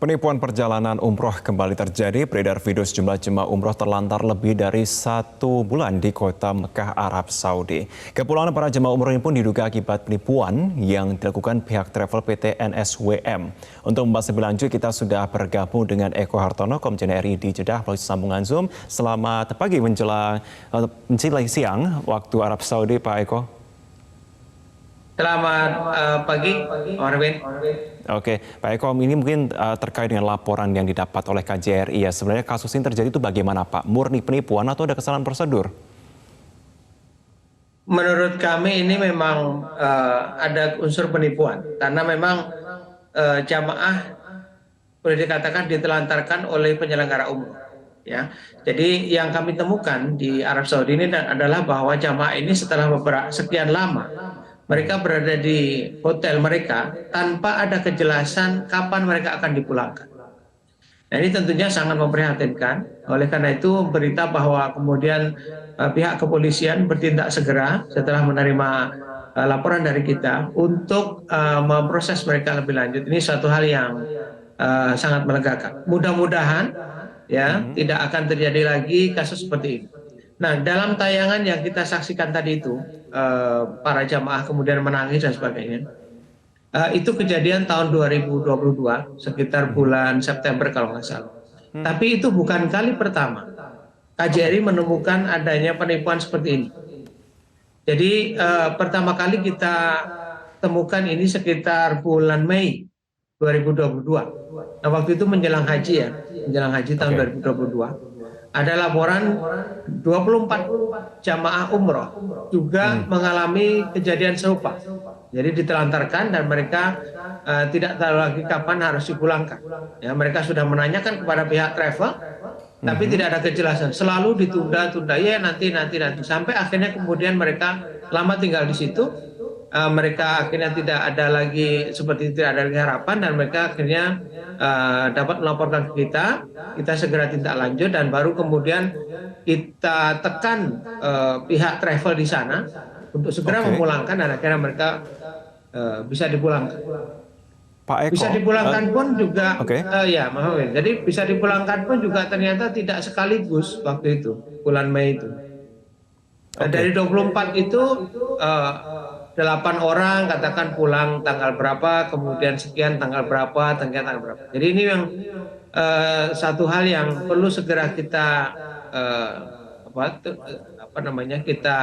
Penipuan perjalanan umroh kembali terjadi. Beredar video sejumlah jemaah umroh terlantar lebih dari 1 bulan di kota Mekah, Arab Saudi. Kepulangan para jemaah umroh ini pun diduga akibat penipuan yang dilakukan pihak travel PT NSWM. Untuk membahas lebih lanjut, kita sudah bergabung dengan Eko Hartono, Komjen RI di Jeddah melalui sambungan Zoom. Selamat pagi menjelang siang waktu Arab Saudi, Pak Eko. Selamat pagi, Marvin. Oke, Pak Eko, ini mungkin terkait dengan laporan yang didapat oleh KJRI ya. Sebenarnya kasus ini terjadi itu bagaimana, Pak? Murni penipuan atau ada kesalahan prosedur? Menurut kami ini memang ada unsur penipuan karena memang jamaah boleh dikatakan ditelantarkan oleh penyelenggara umroh. Ya, jadi yang kami temukan di Arab Saudi ini adalah bahwa jamaah ini setelah sekian lama mereka berada di hotel mereka tanpa ada kejelasan kapan mereka akan dipulangkan. Nah, ini tentunya sangat memprihatinkan. Oleh karena itu berita bahwa kemudian pihak kepolisian bertindak segera setelah menerima laporan dari kita untuk memproses mereka lebih lanjut. Ini suatu hal yang sangat melegakan. Mudah-mudahan ya tidak akan terjadi lagi kasus seperti ini. Nah, dalam tayangan yang kita saksikan tadi itu, para jamaah kemudian menangis dan sebagainya. Itu kejadian tahun 2022, sekitar bulan September kalau nggak salah. Tapi itu bukan kali pertama KJRI menemukan adanya penipuan seperti ini. Jadi pertama kali kita temukan ini sekitar bulan Mei 2022. Nah, waktu itu menjelang haji ya, menjelang haji tahun 2022. Ada laporan 24 jamaah umroh juga mengalami kejadian serupa. Jadi ditelantarkan dan mereka tidak tahu lagi kapan harus dipulangkan. Ya, mereka sudah menanyakan kepada pihak travel, tapi tidak ada kejelasan. Selalu ditunda-tunda, ya nanti. Sampai akhirnya kemudian mereka lama tinggal di situ. Mereka akhirnya tidak ada lagi tidak ada lagi harapan dan mereka akhirnya dapat melaporkan ke kita segera tindak lanjut dan baru kemudian kita tekan pihak travel di sana untuk segera memulangkan dan akhirnya mereka bisa dipulangkan. Pak Eko, bisa dipulangkan pun juga, ya maaf, jadi bisa dipulangkan pun juga ternyata tidak sekaligus waktu itu bulan Mei itu. Dari 24 itu 8 orang katakan pulang tanggal berapa, kemudian sekian tanggal berapa, tanggal berapa. Jadi ini yang satu hal yang perlu segera kita kita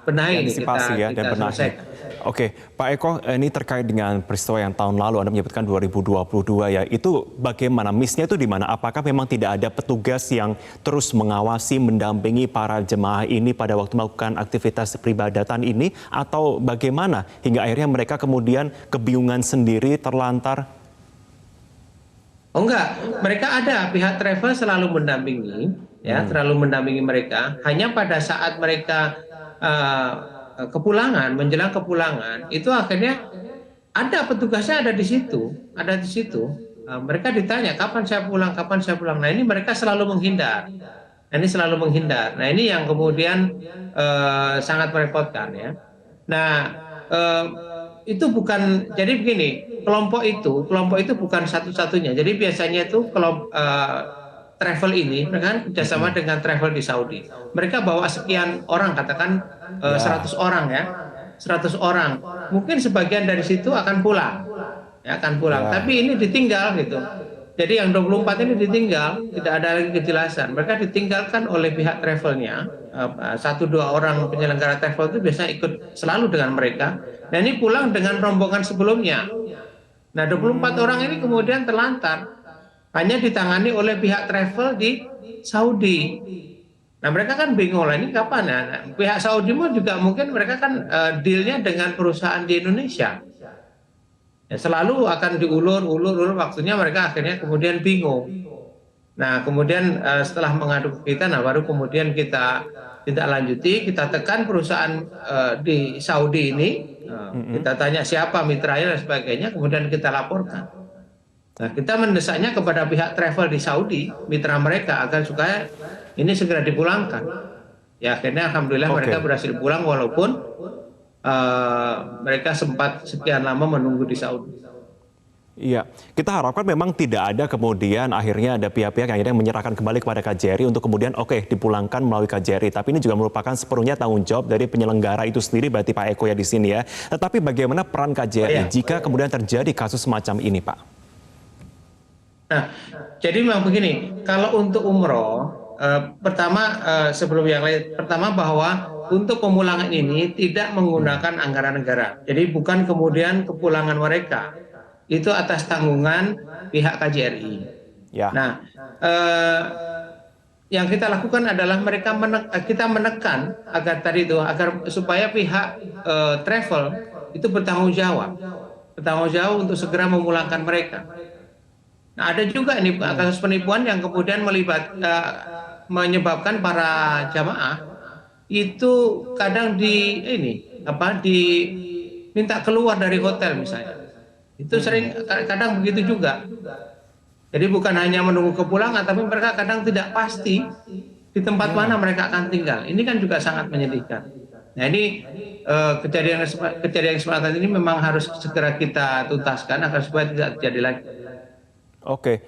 benahi, kita selesaikan. Oke, Pak Eko, ini terkait dengan peristiwa yang tahun lalu Anda menyebutkan 2022 ya. Itu bagaimana? Miss-nya itu di mana? Apakah memang tidak ada petugas yang terus mengawasi, mendampingi para jemaah ini pada waktu melakukan aktivitas peribadatan ini, atau bagaimana hingga akhirnya mereka kemudian kebingungan sendiri, terlantar? Oh enggak, mereka ada, pihak travel selalu mendampingi, ya, selalu mendampingi mereka. Hanya pada saat mereka kepulangan, menjelang kepulangan, itu akhirnya ada petugasnya ada di situ. Mereka ditanya kapan saya pulang. Nah, ini mereka selalu menghindar. Nah, ini yang kemudian sangat merepotkan ya. Nah, itu bukan, jadi begini, kelompok itu bukan satu-satunya. Jadi biasanya itu kelompok travel ini kan kerjasama dengan travel di Saudi. Mereka bawa sekian orang, katakan 100 orang ya, 100 orang. Mungkin sebagian dari situ akan pulang, ya akan pulang. Tapi ini ditinggal gitu. Jadi yang 24 ini ditinggal, tidak ada lagi kejelasan. Mereka ditinggalkan oleh pihak travelnya. 1-2 orang penyelenggara travel itu biasanya ikut selalu dengan mereka. Nah, ini pulang dengan rombongan sebelumnya. Nah, 24 orang ini kemudian terlantar. Hanya ditangani oleh pihak travel di Saudi. Nah, mereka kan bingung lah ini kapan ya. Nah, pihak Saudi juga mungkin mereka kan dealnya dengan perusahaan di Indonesia. Ya, selalu akan diulur waktunya, mereka akhirnya kemudian bingung. Nah, kemudian setelah mengadu ke kita, nah baru kemudian kita tidak lanjuti, kita tekan perusahaan di Saudi ini, kita tanya siapa mitranya dan sebagainya, kemudian kita laporkan. Nah, kita mendesaknya kepada pihak travel di Saudi, mitra mereka, agar supaya ini segera dipulangkan. Ya, akhirnya alhamdulillah mereka berhasil pulang walaupun mereka sempat sekian lama menunggu di Saudi. Iya, kita harapkan memang tidak ada kemudian akhirnya ada pihak-pihak yang akhirnya menyerahkan kembali kepada KJRI untuk kemudian dipulangkan melalui KJRI. Tapi ini juga merupakan sepenuhnya tanggung jawab dari penyelenggara itu sendiri, berarti Pak Eko ya di sini ya. Tetapi bagaimana peran KJRI jika kemudian terjadi kasus semacam ini, Pak? Nah, jadi memang begini, kalau untuk umroh, pertama sebelum yang lain, pertama bahwa untuk pemulangan ini tidak menggunakan anggaran negara. Jadi bukan kemudian kepulangan mereka itu atas tanggungan pihak KJRI. Ya. Nah, yang kita lakukan adalah kita menekan agar tadi itu agar supaya pihak travel itu bertanggung jawab untuk segera memulangkan mereka. Nah, ada juga ini kasus penipuan yang kemudian menyebabkan para jamaah itu kadang diminta keluar dari hotel misalnya. Itu sering kadang begitu juga. Jadi bukan hanya menunggu kepulangan, tapi mereka kadang tidak pasti di tempat mana mereka akan tinggal. Ini kan juga sangat menyedihkan. Nah, ini kejadian semacam ini memang harus segera kita tuntaskan agar supaya tidak terjadi lagi. Oke,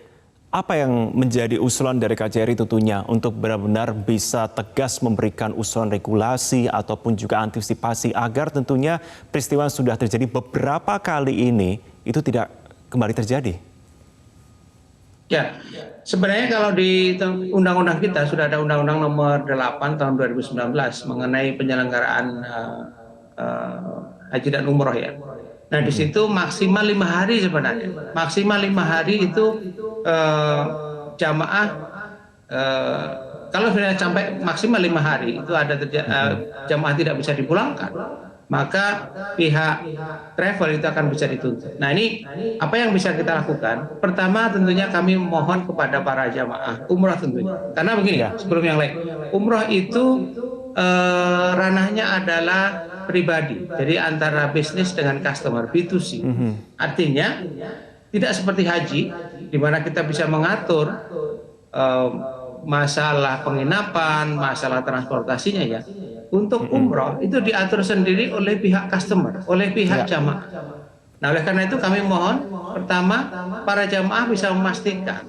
apa yang menjadi usulan dari KJRI tentunya untuk benar-benar bisa tegas memberikan usulan regulasi ataupun juga antisipasi agar tentunya peristiwa yang sudah terjadi beberapa kali ini itu tidak kembali terjadi? Ya, sebenarnya kalau di undang-undang kita sudah ada Undang-Undang Nomor 8 Tahun 2019 mengenai penyelenggaraan haji dan umroh ya. Nah, di situ maksimal 5 hari sebenarnya. Maksimal 5 hari itu jamaah kalau sudah sampai maksimal 5 hari itu ada jamaah tidak bisa dipulangkan, maka pihak travel itu akan bisa dituntut. Nah, ini apa yang bisa kita lakukan? Pertama tentunya kami mohon kepada para jamaah umroh tentunya. Karena begini, sebelum yang lain, umroh itu ranahnya adalah pribadi. Jadi antara bisnis dengan customer, B2C. Artinya tidak seperti haji, di mana kita bisa mengatur masalah penginapan, masalah transportasinya ya. Untuk umroh itu diatur sendiri oleh pihak customer, oleh pihak jamaah. Nah, oleh karena itu kami mohon pertama para jamaah bisa memastikan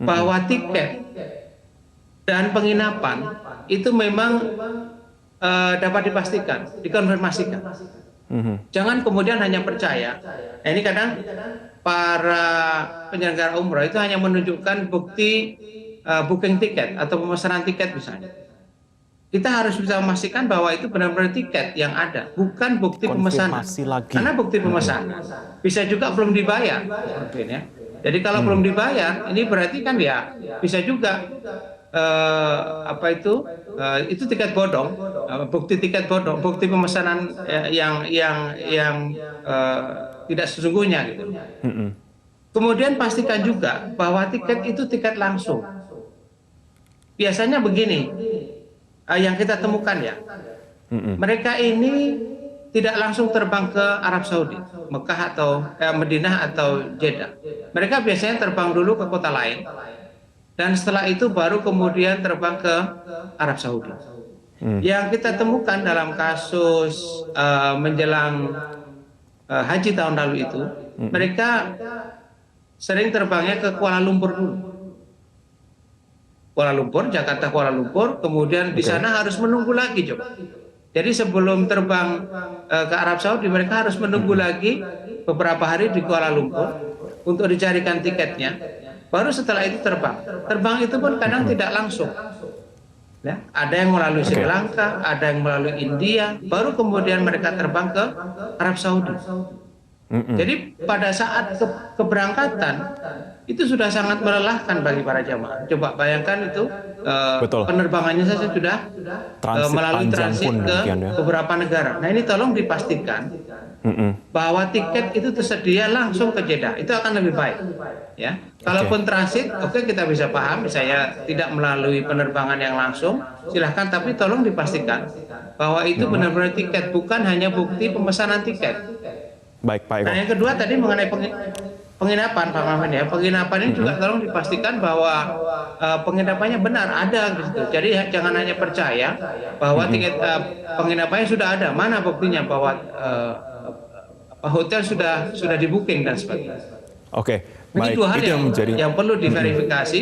bahwa tiket dan penginapan itu memang dapat dipastikan, dikonfirmasikan. Jangan kemudian hanya percaya. Nah, ini kadang para penyelenggara umroh itu hanya menunjukkan bukti booking tiket atau pemesanan tiket misalnya. Kita harus bisa memastikan bahwa itu benar-benar tiket yang ada, bukan bukti pemesanan. Karena bukti pemesanan bisa juga belum dibayar. Jadi kalau belum dibayar, ini berarti kan ya bisa juga itu tiket bodong, bukti tiket bodong, bukti pemesanan yang tidak sesungguhnya gitu. Kemudian pastikan juga bahwa tiket itu tiket langsung. Biasanya begini, yang kita temukan ya, mereka ini tidak langsung terbang ke Arab Saudi, Mekah atau Madinah atau Jeddah. Mereka biasanya terbang dulu ke kota lain, dan setelah itu baru kemudian terbang ke Arab Saudi. Yang kita temukan dalam kasus menjelang haji tahun lalu itu, mereka sering terbangnya ke Kuala Lumpur dulu. Kuala Lumpur, Jakarta Kuala Lumpur, kemudian di sana harus menunggu lagi coba. Jadi sebelum terbang ke Arab Saudi, mereka harus menunggu lagi beberapa hari di Kuala Lumpur untuk dicarikan tiketnya. Baru setelah itu terbang. Terbang itu pun kadang tidak langsung. Ya, ada yang melalui Sri Lanka, ada yang melalui India, baru kemudian mereka terbang ke Arab Saudi. Jadi pada saat keberangkatan itu sudah sangat melelahkan bagi para jamaah. Coba bayangkan itu penerbangannya saja sudah melalui transit ke beberapa negara. Nah, ini tolong dipastikan bahwa tiket itu tersedia langsung ke Jeddah. Itu akan lebih baik. Ya, kalaupun transit, oke, kita bisa paham. Saya tidak melalui penerbangan yang langsung, silahkan. Tapi tolong dipastikan bahwa itu benar-benar tiket, bukan hanya bukti pemesanan tiket. Baik, Pak Eko. Nah, yang kedua tadi mengenai penginapan, Pak Mahfud ya. Penginapan ini juga tolong dipastikan bahwa penginapannya benar ada gitu. Jadi jangan hanya percaya bahwa tiket penginapannya sudah ada. Mana buktinya bahwa hotel sudah di booking dan sebagainya. Oke, Ini baik. dua hal Itu yang perlu diverifikasi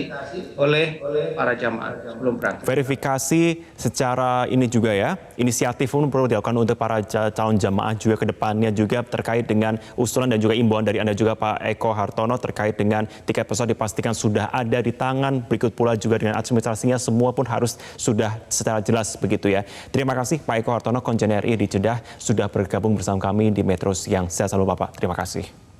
oleh para jamaah sebelum berangkat. verifikasi secara ini juga ya, inisiatif pun perlu dilakukan untuk para calon jamaah juga ke depannya juga terkait dengan usulan dan juga imbauan dari Anda juga Pak Eko Hartono terkait dengan tiket pesawat dipastikan sudah ada di tangan, berikut pula juga dengan administrasinya semua pun harus sudah secara jelas begitu ya. Terima kasih Pak Eko Hartono, Konjen RI di Jeddah sudah bergabung bersama kami di Metro Siang. Sehat selalu Bapak, terima kasih.